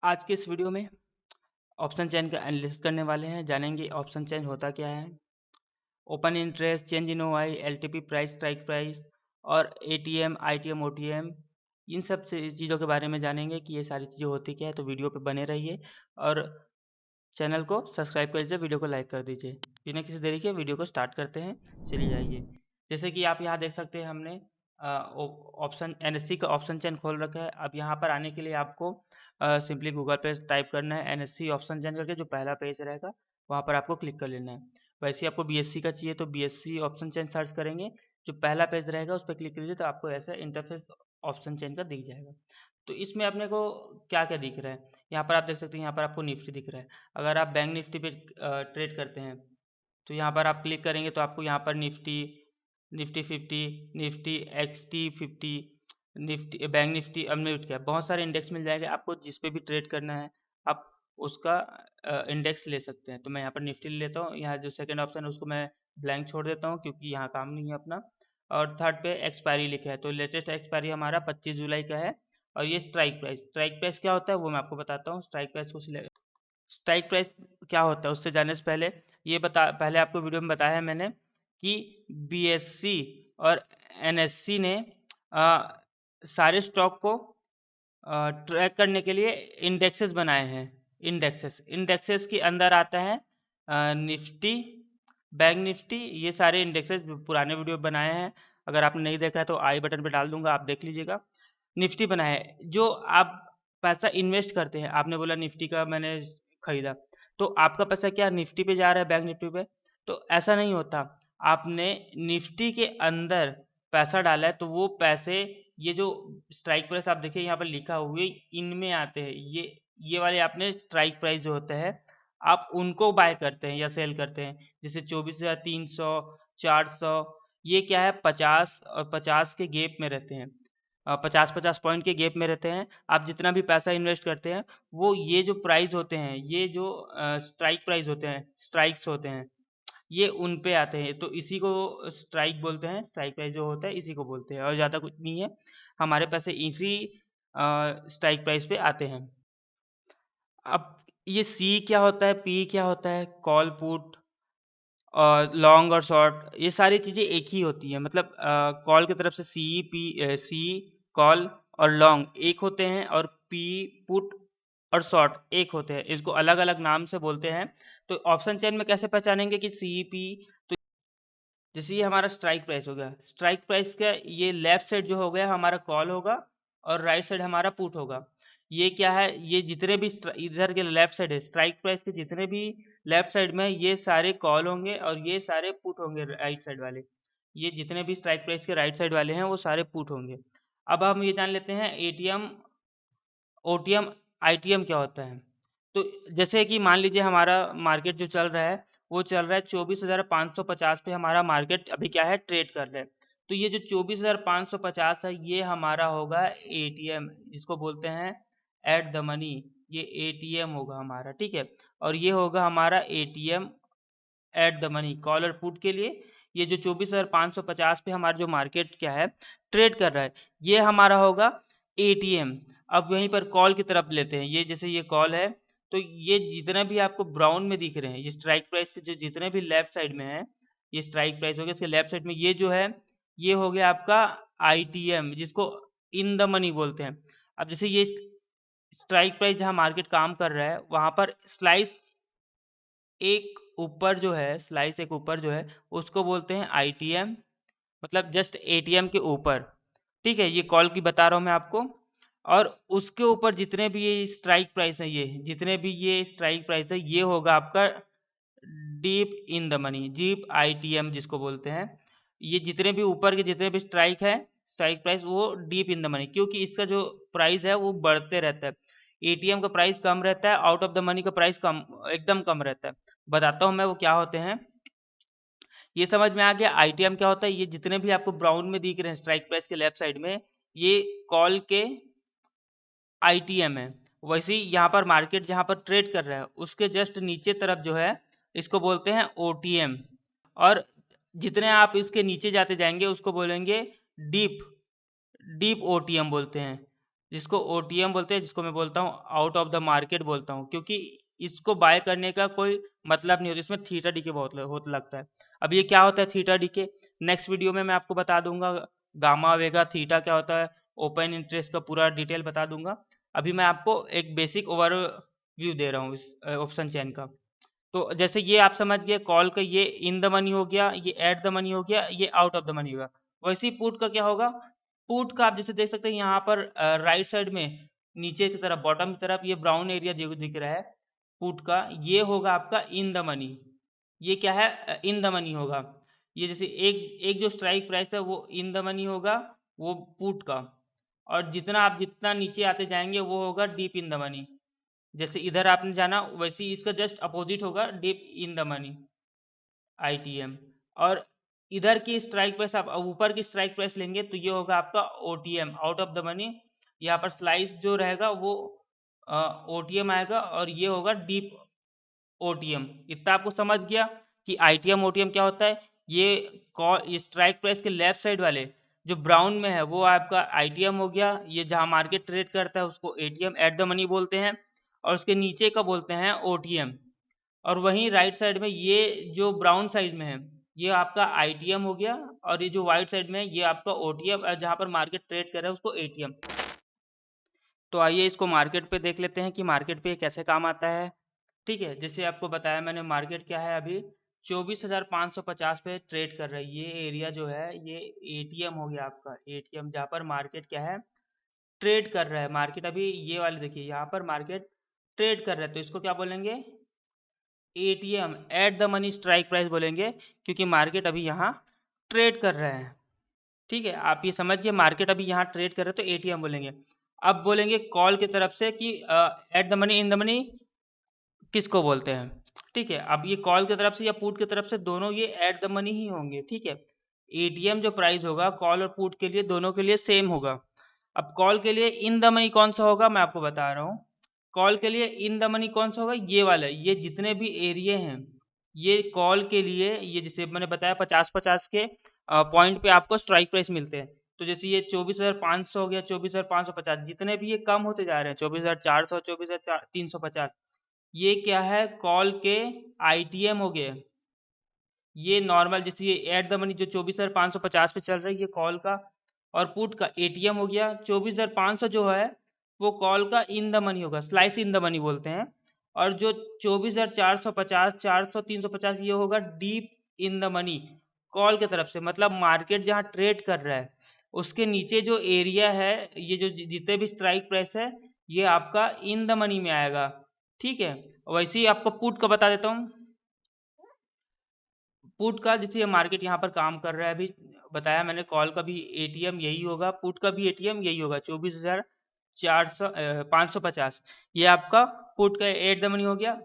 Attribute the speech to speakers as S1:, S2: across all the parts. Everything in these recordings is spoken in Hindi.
S1: आज के इस वीडियो में ऑप्शन चेन का एनालिसिस करने वाले हैं। जानेंगे ऑप्शन चेन होता क्या है, open interest, change in OI, LTP price, strike price और एटीएम, आईटीएम, ओटीएम, इन सब से चीज़ों के बारे में जानेंगे कि ये सारी चीज़ें होती क्या है। तो वीडियो पे बने रहिए और चैनल को सब्सक्राइब कर दीजिए, वीडियो को लाइक कर दीजिए। बिना किसी देरी के वीडियो को स्टार्ट करते हैं। चलिए आइए, जैसे कि आप यहाँ देख सकते हैं हमने ऑप्शन एनएससी का ऑप्शन चेन खोल रखा है। अब यहाँ पर आने के लिए आपको सिंपली गूगल पे टाइप करना है एनएससी ऑप्शन चेन करके, जो पहला पेज रहेगा वहाँ पर आपको क्लिक कर लेना है। वैसे ही आपको बीएससी का चाहिए तो बीएससी ऑप्शन चेन सर्च करेंगे, जो पहला पेज रहेगा उस पर क्लिक कीजिए तो आपको ऐसा इंटरफेस ऑप्शन चेन का दिख जाएगा। तो इसमें अपने को क्या क्या दिख रहा है, यहाँ पर आप देख सकते हैं, यहाँ पर आपको निफ्टी दिख रहा है। अगर आप बैंक निफ्टी पे ट्रेड करते हैं तो यहाँ पर आप क्लिक करेंगे तो आपको यहाँ पर Nifty, Nifty 50, Nifty next 50, Nifty, bank Nifty, अब निफ्टी क्या, बहुत सारे इंडेक्स मिल जाएंगे आपको। जिस पे भी ट्रेड करना है आप उसका इंडेक्स ले सकते हैं। तो मैं यहाँ पर निफ्टी ले लेता हूँ। यहाँ जो सेकंड ऑप्शन है उसको मैं ब्लैंक छोड़ देता हूँ क्योंकि यहाँ काम नहीं है अपना। और थर्ड पे एक्सपायरी लिखा है, तो लेटेस्ट एक्सपायरी हमारा 25 जुलाई का है। और ये स्ट्राइक प्राइस, स्ट्राइक प्राइस क्या होता है वो मैं आपको बताता हूँ। स्ट्राइक प्राइस को स्ट्राइक प्राइस क्या होता है उससे जानने से पहले पहले आपको वीडियो में बताया है मैंने कि बीएससी और एनएससी ने सारे स्टॉक को ट्रैक करने के लिए इंडेक्सेस बनाए हैं। इंडेक्सेस के अंदर आता है निफ्टी, बैंक निफ्टी, ये सारे इंडेक्सेस पुराने वीडियो बनाए हैं। अगर आपने नहीं देखा है तो आई बटन पे डाल दूंगा, आप देख लीजिएगा। निफ्टी बनाया है, जो आप पैसा इन्वेस्ट करते हैं। आपने बोला निफ्टी का मैंने खरीदा, तो आपका पैसा क्या निफ्टी पे जा रहा है, बैंक निफ्टी पे? तो ऐसा नहीं होता। आपने निफ्टी के अंदर पैसा डाला है तो वो पैसे, ये जो स्ट्राइक प्राइस आप देखिए यहाँ पर लिखा हुआ है, इनमें आते हैं। ये वाले आपने स्ट्राइक प्राइस जो होता है आप उनको बाय करते हैं या सेल करते हैं। जैसे 24,300, 400, ये क्या है 50 और 50 के गैप में रहते हैं। 50-50 पॉइंट के गैप में रहते हैं। आप जितना भी पैसा इन्वेस्ट करते हैं वो ये जो प्राइस होते हैं, ये जो स्ट्राइक प्राइस होते हैं, स्ट्राइक्स होते हैं, ये उन पे आते हैं। तो इसी को स्ट्राइक बोलते हैं। स्ट्राइक प्राइस जो होता है इसी को बोलते हैं, और ज़्यादा कुछ नहीं है। हमारे पैसे इसी स्ट्राइक प्राइस पे आते हैं। अब ये सी क्या होता है, पी क्या होता है, कॉल पुट और लॉन्ग और शॉर्ट, ये सारी चीज़ें एक ही होती हैं। मतलब कॉल की तरफ से सी कॉल और लॉन्ग एक होते हैं, और पी पुट और शॉर्ट एक होते हैं। इसको अलग अलग नाम से बोलते हैं। तो ऑप्शन चेन में कैसे पहचानेंगे कि सी पी? तो जैसे ये हमारा स्ट्राइक प्राइस हो गया, स्ट्राइक प्राइस का ये लेफ्ट साइड जो हो गया हमारा कॉल होगा और राइट साइड हमारा पुट होगा। ये क्या है, ये जितने भी इधर के लेफ्ट साइड है स्ट्राइक प्राइस के, जितने भी लेफ्ट साइड में ये सारे कॉल होंगे और ये सारे पुट होंगे राइट साइड वाले। ये जितने भी स्ट्राइक प्राइस के राइट साइड वाले हैं वो सारे पुट होंगे। अब हम ये जान लेते हैं एटीएम, ओटीएम, आईटीएम क्या होता है। तो जैसे कि मान लीजिए हमारा मार्केट जो चल रहा है वो चल रहा है 24,550 पे, हमारा मार्केट अभी क्या है ट्रेड कर रहा है। तो ये जो 24,550 है ये हमारा होगा एटीएम, जिसको बोलते हैं एट द मनी। ये एटीएम होगा हमारा, ठीक है। और ये होगा हमारा ATM at the money, call और पुट के लिए। ये जो 24,550 पे हमारा जो मार्केट क्या है ट्रेड कर रहा है, ये हमारा होगा एटीएम। अब वहीं पर कॉल की तरफ लेते हैं, ये जैसे ये कॉल है, तो ये जितना भी आपको ब्राउन में दिख रहे हैं, ये स्ट्राइक प्राइस के जो जितने भी लेफ्ट साइड में है, ये स्ट्राइक प्राइस हो गया, इसके लेफ्ट साइड में ये जो है ये हो गया आपका आईटीएम, जिसको इन द मनी बोलते हैं। अब जैसे ये स्ट्राइक प्राइस जहाँ मार्केट काम कर रहा है वहां पर स्लाइस एक ऊपर जो है, स्लाइस एक ऊपर जो है उसको बोलते हैं आईटीएम, मतलब जस्ट एटीएम के ऊपर, ठीक है। ये कॉल की बता रहा हूँ मैं आपको। और उसके ऊपर जितने भी ये स्ट्राइक प्राइस है, ये जितने भी ये स्ट्राइक प्राइस है ये होगा आपका deep in the money, deep ITM जिसको बोलते हैं। ये जितने भी ऊपर के जितने भी स्ट्राइक है, स्ट्राइक प्राइस, वो डीप इन द मनी, क्योंकि इसका जो प्राइस है वो बढ़ते रहता है। एटीएम का प्राइस कम रहता है, आउट ऑफ द मनी का प्राइस कम, एकदम कम रहता है। बताता हूँ मैं वो क्या होते हैं। ये समझ में आ गया आईटीएम क्या होता है। ये जितने भी आपको ब्राउन में दिख रहे हैं स्ट्राइक प्राइस के लेफ्ट साइड में, ये कॉल के आईटीएम है। वैसे ही यहाँ पर मार्केट जहाँ पर ट्रेड कर रहा है उसके जस्ट नीचे तरफ जो है इसको बोलते हैं ओटीएम। और जितने आप इसके नीचे जाते जाएंगे उसको बोलेंगे डीप, डीप ओटीएम बोलते हैं। जिसको ओटीएम बोलते हैं, जिसको मैं बोलता हूँ आउट ऑफ द मार्केट बोलता हूँ, क्योंकि इसको बाय करने का कोई मतलब नहीं होता, इसमें थीटा डी के बहुत होता लगता है। अब ये क्या होता है थीटा डी के, नेक्स्ट वीडियो में मैं आपको बता दूंगा। गामा वेगा थीटा क्या होता है, ओपन इंटरेस्ट का पूरा डिटेल बता दूंगा। अभी मैं आपको एक बेसिक ओवरव्यू दे रहा हूँ इस ऑप्शन चेन का। तो जैसे ये आप समझ गए कॉल का, ये इन द मनी हो गया, ये एट द मनी हो गया, ये आउट ऑफ द मनी होगा। वैसे ही पुट का क्या होगा, पुट का आप जैसे देख सकते हैं यहाँ पर राइट साइड में नीचे की तरफ बॉटम की तरफ ये ब्राउन एरिया जो दिख रहा है पुट का, ये होगा आपका इन द मनी। ये क्या है, इन द मनी होगा। ये जैसे एक एक जो स्ट्राइक प्राइस है वो इन द मनी होगा, वो पुट का। और जितना नीचे आते जाएंगे वो होगा डीप इन द मनी। जैसे इधर आपने जाना वैसे ही इसका जस्ट अपोजिट होगा deep in the money, ITM. और इधर की स्ट्राइक प्राइस आप ऊपर की स्ट्राइक प्राइस लेंगे तो ये होगा आपका OTM, out of the money. यहाँ पर स्लाइस जो रहेगा वो ओटीएम आएगा, और ये होगा डीप ओटीएम। इतना आपको समझ गया कि आईटीएम ओटीएम क्या होता है। ये स्ट्राइक प्राइस के लेफ्ट साइड वाले जो ब्राउन में है वो आपका आईटीएम हो गया, ये जहां मार्केट ट्रेड करता है उसको एटीएम एट द मनी बोलते हैं, और उसके नीचे का बोलते हैं ओटीएम। और वहीं राइट साइड में ये जो ब्राउन साइड में है ये आपका आईटीएम हो गया, और ये जो व्हाइट साइड में है ये आपका ओटीएम, जहां पर मार्केट ट्रेड कर रहा है उसको एटीएम। तो आइए इसको मार्केट पे देख लेते हैं कि मार्केट पे कैसे काम आता है। ठीक है, जैसे आपको बताया मैंने मार्केट क्या है अभी 24,550 पे ट्रेड कर रही है। ये एरिया जो है ये एटीएम हो गया आपका, एटीएम जहाँ पर मार्केट क्या है ट्रेड कर रहा है। मार्केट अभी ये वाले देखिए यहाँ पर मार्केट ट्रेड कर रहा है, तो इसको क्या बोलेंगे, ATM at the money strike price बोलेंगे, क्योंकि मार्केट अभी यहाँ ट्रेड कर रहा है। ठीक है, आप ये समझ गए मार्केट अभी यहाँ ट्रेड कर रहे हैं तो एटीएम बोलेंगे। अब बोलेंगे कॉल की तरफ से कि at the money in the money किसको बोलते हैं। ठीक है, अब ये कॉल की तरफ से या पुट की तरफ से दोनों ये एट द मनी ही होंगे। ठीक है, एटीएम जो प्राइस होगा कॉल और पुट के लिए दोनों के लिए सेम होगा। अब कॉल के लिए इन द मनी कौन सा होगा मैं आपको बता रहा हूँ। कॉल के लिए इन द मनी कौन सा होगा, ये वाला, ये जितने भी एरिया हैं ये कॉल के लिए, ये जैसे मैंने बताया 50-50 के पॉइंट पे आपको स्ट्राइक प्राइस मिलते हैं। तो जैसे ये 24,500 हो गया, 24,550, जितने भी ये कम होते जा रहे हैं 24,400, 24,350, ये क्या है कॉल के आईटीएम हो गए। ये नॉर्मल जैसे ये एट द मनी जो 24,550 पे चल रहा है ये कॉल का, और पुट का एटीएम हो गया। 24,500 जो है वो कॉल का इन द मनी होगा, स्लाइस इन द मनी बोलते हैं। और जो 24,450, 400, 350 ये होगा deep in the money, call की तरफ से। मतलब मार्केट जहाँ ट्रेड कर रहा है उसके नीचे जो एरिया है, ये जो जितने भी स्ट्राइक प्राइस है ये आपका इन द मनी में आएगा। ठीक है, वैसे ही आपको पुट का बता देता हूँ। पुट का जैसे ये मार्केट यहाँ पर काम कर रहा है अभी, बताया मैंने कॉल का भी एटीएम यही होगा, पुट का भी एटीएम यही होगा, 24,550 ये आपका पुट का एट द मनी हो गया।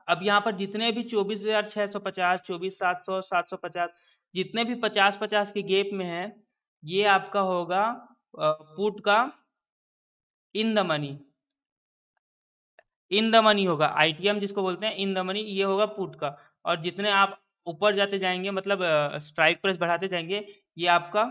S1: अब यहाँ पर जितने भी 24,650, 24,700, 750, जितने भी 50-50 के गैप में है ये आपका होगा पुट का in the money, in the money होगा। आईटीएम जिसको बोलते हैं इन द मनी, ये होगा पुट का। और जितने आप ऊपर जाते जाएंगे मतलब स्ट्राइक प्राइस बढ़ाते जाएंगे ये आपका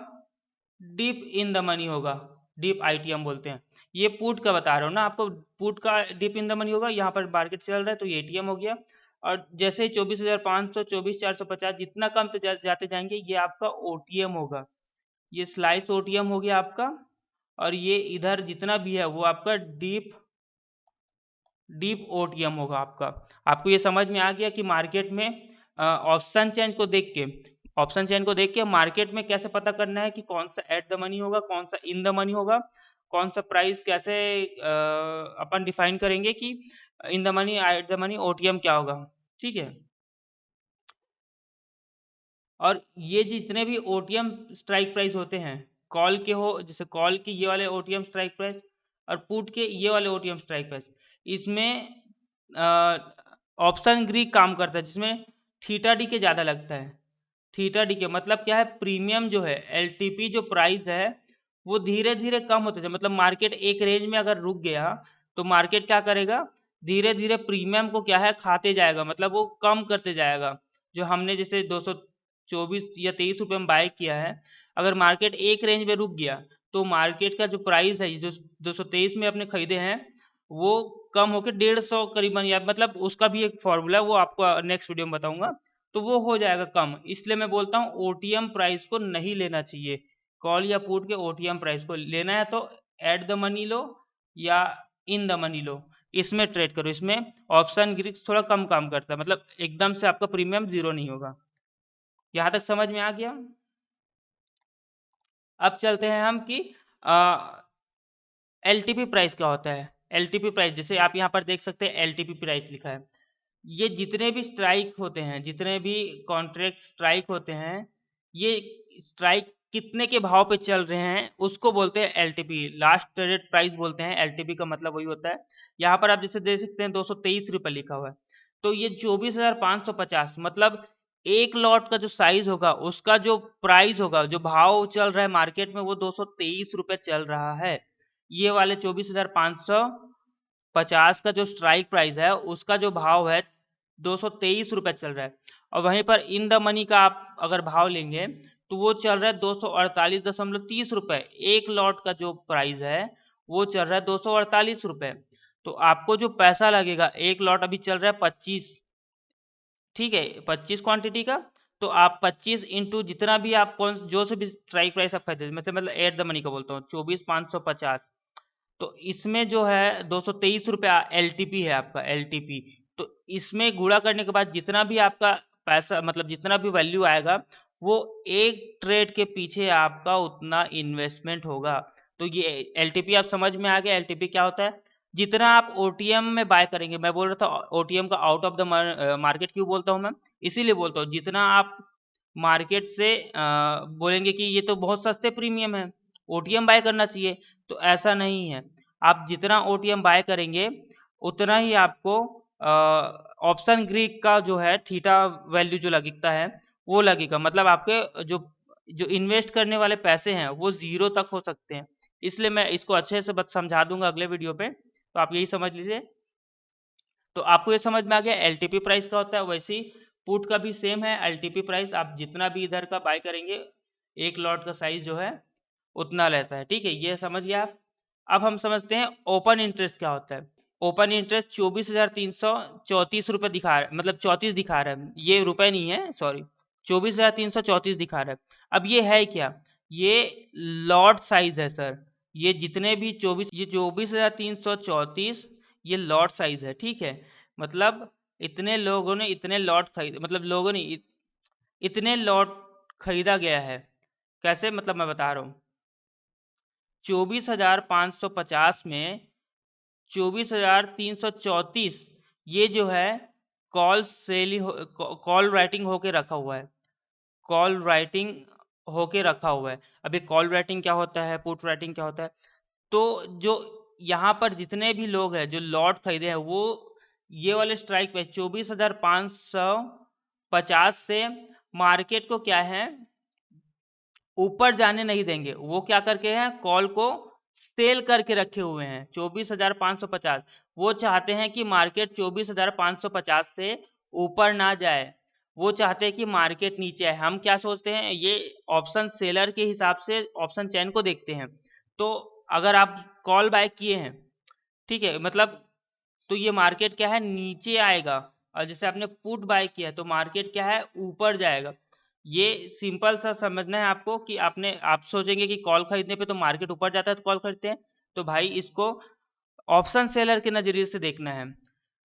S1: डीप इन द मनी होगा, डीप आईटीएम बोलते हैं। ये पुट का बता रहा हूँ ना आपको, पुट का डीप इन द मनी होगा। यहाँ पर मार्केट चल रहा है तो ये एटीएम हो गया। और जैसे ही 24,500, 24,450 जितना कम जाते जाएंगे ये आपका ओटीएम होगा, ये स्लाइस ओटीएम हो गया आपका। और ये इधर जितना भी है वो आपका डीप डीप ओटीएम होगा आपका। आपको ये समझ में आ गया कि मार्केट में ऑप्शन चेन को देख के मार्केट में कैसे पता करना है कि कौन सा एट द मनी होगा, कौन सा इन द मनी होगा, कौन सा प्राइस कैसे अपन डिफाइन करेंगे कि in the money at the money OTM क्या होगा। ठीक है, और ये जितने भी ओटीएम स्ट्राइक प्राइस होते हैं कॉल के हो, जैसे कॉल के ये वाले ओटीएम स्ट्राइक प्राइस और पुट के ये वाले ओटीएम स्ट्राइक प्राइस, इसमें ऑप्शन ग्रीक काम करता है जिसमें थीटा डी के ज़्यादा लगता है। थीटा डी के मतलब क्या है, प्रीमियम जो है एलटीपी जो प्राइस है वो धीरे धीरे कम होते जाए। मतलब मार्केट एक रेंज में अगर रुक गया तो मार्केट क्या करेगा, धीरे धीरे प्रीमियम को क्या है खाते जाएगा, मतलब वो कम करते जाएगा। जो हमने जैसे 224 या 23 रुपये में बाय किया है, अगर मार्केट एक रेंज में रुक गया तो मार्केट का जो प्राइस है जो 223 में अपने खरीदे हैं वो कम होकर 150 करीबन, या मतलब उसका भी एक फॉर्मूला है वो आपको नेक्स्ट वीडियो में बताऊंगा, तो वो हो जाएगा कम। इसलिए मैं बोलता हूँ ओटीएम प्राइस को नहीं लेना चाहिए। कॉल या पुट के ओटीएम प्राइस को लेना है तो एट द मनी लो या इन द मनी लो, इसमें ट्रेड करो। इसमें ऑप्शन ग्रीक थोड़ा कम काम करता है, मतलब एकदम से आपका प्रीमियम जीरो नहीं होगा। यहाँ तक समझ में आ गया? अब चलते हैं हम कि एलटीपी प्राइस क्या होता है। एलटीपी प्राइस जैसे आप यहाँ पर देख सकते हैं एलटीपी प्राइस लिखा है। ये जितने भी स्ट्राइक होते हैं, जितने भी कॉन्ट्रैक्ट स्ट्राइक होते हैं, ये स्ट्राइक कितने के भाव पे चल रहे हैं उसको बोलते हैं एलटीपी, लास्ट ट्रेडेड प्राइस बोलते हैं। एलटीपी का मतलब वही होता है। यहाँ पर आप जैसे देख सकते हैं 223 रुपये लिखा हुआ है, तो ये 24,550 मतलब एक लॉट का जो साइज होगा उसका जो प्राइस होगा, जो भाव चल रहा है मार्केट में, वो 223 रुपये चल रहा है। ये वाले 24,550 का जो स्ट्राइक प्राइस है उसका जो भाव है 223 रुपये चल रहा है। और वहीं पर इन द मनी का आप अगर भाव लेंगे तो वो चल रहा है 248.30 रुपये। एक लॉट का जो प्राइस है वो चल रहा है 248 रुपये। तो आपको जो पैसा लगेगा, एक लॉट अभी चल रहा है 25, ठीक है, 25 क्वांटिटी का, तो आप 25 इंटू जितना भी आप कौन जो से भी स्ट्राइक प्राइस आप खरीदे, मतलब एट द मनी का बोलता हूँ, 24,550, तो इसमें जो है 223 रुपया एलटीपी है आपका, एलटीपी। तो इसमें गुणा करने के बाद जितना भी आपका पैसा, मतलब जितना भी वैल्यू आएगा, वो एक ट्रेड के पीछे आपका उतना इन्वेस्टमेंट होगा। तो ये एलटीपी आप समझ में आ गया। एलटीपी क्या होता है? जितना आप ओटीएम में बाय करेंगे, मैं बोल रहा था ओटीएम का आउट ऑफ द मार्केट क्यों बोलता हूँ मैं, इसीलिए बोलता हूँ जितना आप मार्केट से बोलेंगे कि ये तो बहुत सस्ते प्रीमियम है, ओटीएम बाय करना चाहिए, तो ऐसा नहीं है। आप जितना ओटीएम बाय करेंगे उतना ही आपको ऑप्शन ग्रीक का जो है थीटा वैल्यू जो लगता है वो लगेगा, मतलब आपके जो जो इन्वेस्ट करने वाले पैसे हैं वो जीरो तक हो सकते हैं। इसलिए मैं इसको अच्छे से बस समझा दूंगा अगले वीडियो पे, तो आप यही समझ लीजिए। तो आपको ये समझ में आ गया एलटीपी प्राइस क्या होता है। वैसे ही पुट का भी सेम है, एलटीपी प्राइस आप जितना भी इधर का बाय करेंगे एक लॉट का साइज जो है उतना रहता है, ठीक है, ये समझ गया आप। अब हम समझते हैं ओपन इंटरेस्ट क्या होता है। ओपन इंटरेस्ट 24,334 रुपये दिखा रहा है, मतलब 34 दिखा रहा है, ये रुपए नहीं है, सॉरी, 24,334 दिखा रहा है। अब ये है क्या? ये लॉट साइज है सर। ये जितने भी 24,334 ये लॉट साइज है, ठीक है। मतलब इतने लोगों ने इतने लॉट खरीदे, मतलब लोगों ने इतने लॉट खरीदा गया है। कैसे? मतलब मैं बता रहा हूँ, 24,550 में 24,334 ये जो है कॉल सेलिंग, कॉल राइटिंग होके रखा हुआ है, कॉल राइटिंग होके रखा हुआ है। अभी कॉल राइटिंग क्या होता है, पुट राइटिंग क्या होता है? तो जो यहाँ पर जितने भी लोग हैं जो लॉट खरीदे हैं वो ये वाले स्ट्राइक पे 24,550 से मार्केट को क्या है ऊपर जाने नहीं देंगे। वो क्या करके हैं, कॉल को सेल करके रखे हुए हैं 24,550। वो चाहते हैं कि मार्केट 24,550 से ऊपर ना जाए, वो चाहते हैं कि मार्केट नीचे आए। हम क्या सोचते हैं, ये ऑप्शन सेलर के हिसाब से ऑप्शन चैन को देखते हैं। तो अगर आप कॉल बाय किए हैं, ठीक है, मतलब तो ये मार्केट क्या है नीचे आएगा, और जैसे आपने पुट बाय किया है तो मार्केट क्या है ऊपर जाएगा। ये सिंपल सा समझना है आपको कि आप सोचेंगे कि कॉल खरीदने पे तो मार्केट ऊपर जाता है तो कॉल खरीदते हैं, तो भाई इसको ऑप्शन सेलर के नजरिए से देखना है।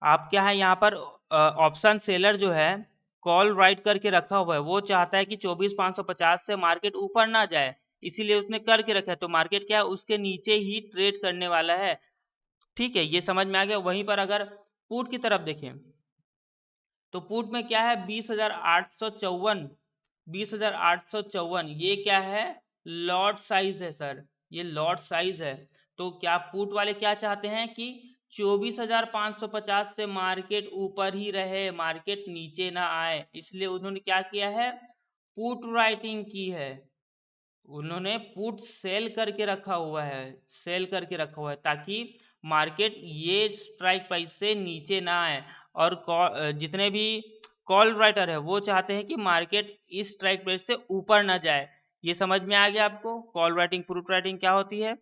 S1: आप क्या है यहाँ पर ऑप्शन सेलर जो है कॉल राइट करके रखा हुआ है, वो चाहता है कि 24,550 से मार्केट ऊपर ना जाए, इसीलिए उसने करके रखा है। तो मार्केट क्या है उसके नीचे ही ट्रेड करने वाला है, ठीक है, ये समझ में आ गया। वहीं पर अगर पुट की तरफ देखें तो पुट में क्या है 20,854, 20,854 ये क्या है लॉट साइज है सर, ये लॉट साइज है। तो क्या पुट वाले क्या चाहते हैं कि 24,550 से मार्केट ऊपर ही रहे, मार्केट नीचे ना आए, इसलिए उन्होंने क्या किया है पुट राइटिंग की है। उन्होंने पुट सेल करके रखा हुआ है, सेल करके रखा हुआ है ताकि मार्केट ये स्ट्राइक प्राइस से नीचे ना आए। और जितने भी कॉल राइटर है वो चाहते हैं कि मार्केट इस स्ट्राइक प्राइस से ऊपर ना जाए, ये समझ में आ गया आपको, कॉल राइटिंग पुट राइटिंग क्या होती है,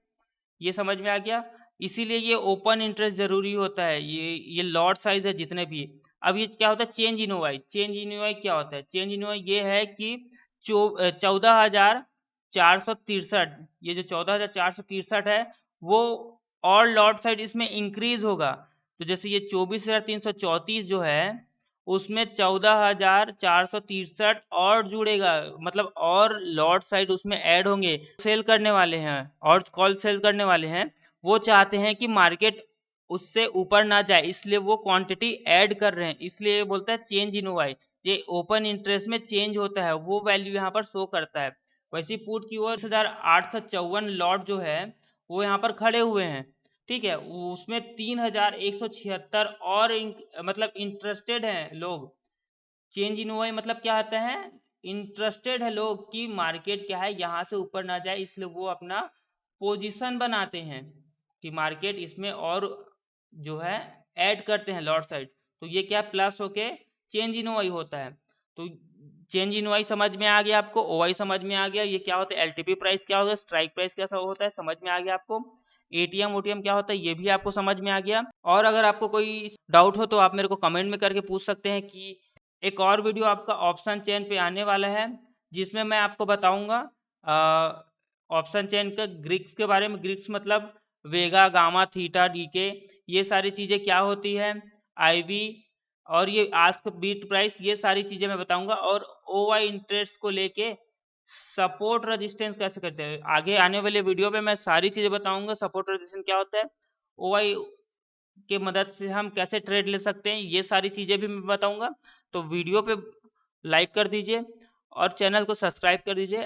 S1: ये समझ में आ गया। इसीलिए ये ओपन इंटरेस्ट जरूरी होता है, ये लॉट साइज है जितने भी। अब ये क्या होता है चेंज इन ओवाई, चेंज इन ओवाई क्या होता है, चेंज इन ओवाई ये है कि 14,463, ये जो 14,463 है वो और लॉट साइज इसमें इंक्रीज होगा। तो जैसे ये 24,334 जो है उसमें 14,463 और जुड़ेगा, मतलब और लॉट साइज उसमें ऐड होंगे। सेल करने वाले हैं और कॉल सेल करने वाले हैं, वो चाहते हैं कि मार्केट उससे ऊपर ना जाए, इसलिए वो क्वांटिटी ऐड कर रहे हैं, इसलिए ये बोलता है चेंज इन ओवाई। ये ओपन इंटरेस्ट में चेंज होता है, वो वैल्यू यहाँ पर शो करता है। वैसे पुट की ओर 10,854 लॉट जो है वो यहाँ पर खड़े हुए हैं, ठीक है। उसमें 3,176 और मतलब इंटरेस्टेड हैं लोग। चेंज इन ओवाई मतलब क्या आता है, इंटरेस्टेड है लोग कि मार्केट क्या है यहाँ से ऊपर ना जाए, इसलिए वो अपना पोजीशन बनाते हैं कि मार्केट इसमें और जो है ऐड करते हैं लॉट साइड। तो ये क्या प्लस होके चेंज इन ओवाई होता है। तो चेंज इन ओवाई समझ में आ गया आपको, ओवाई समझ में आ गया, ये क्या होता है एलटीपी प्राइस क्या होता है, स्ट्राइक प्राइस कैसा होता है समझ में आ गया आपको, एटीएम ओटीएम क्या होता है ये भी आपको समझ में आ गया। और अगर आपको कोई डाउट हो तो आप मेरे को कमेंट में करके पूछ सकते हैं। कि एक और वीडियो आपका ऑप्शन चेन पे आने वाला है जिसमें मैं आपको बताऊंगा ऑप्शन चेन के ग्रिक्स के बारे में। ग्रिक्स मतलब वेगा गामा थीटा डीके, ये सारी चीज़ें क्या होती है, आईवी और ये आस्क बीट प्राइस, ये सारी चीज़ें मैं बताऊंगा। और ओवाई इंटरेस्ट को लेके सपोर्ट रेजिस्टेंस कैसे करते हैं, आगे आने वाले वीडियो में मैं सारी चीज़ें बताऊंगा। सपोर्ट रेजिस्टेंस क्या होता है, ओवाई के मदद से हम कैसे ट्रेड ले सकते हैं, ये सारी चीज़ें भी मैं बताऊंगा। तो वीडियो पे लाइक कर दीजिए और चैनल को सब्सक्राइब कर दीजिए।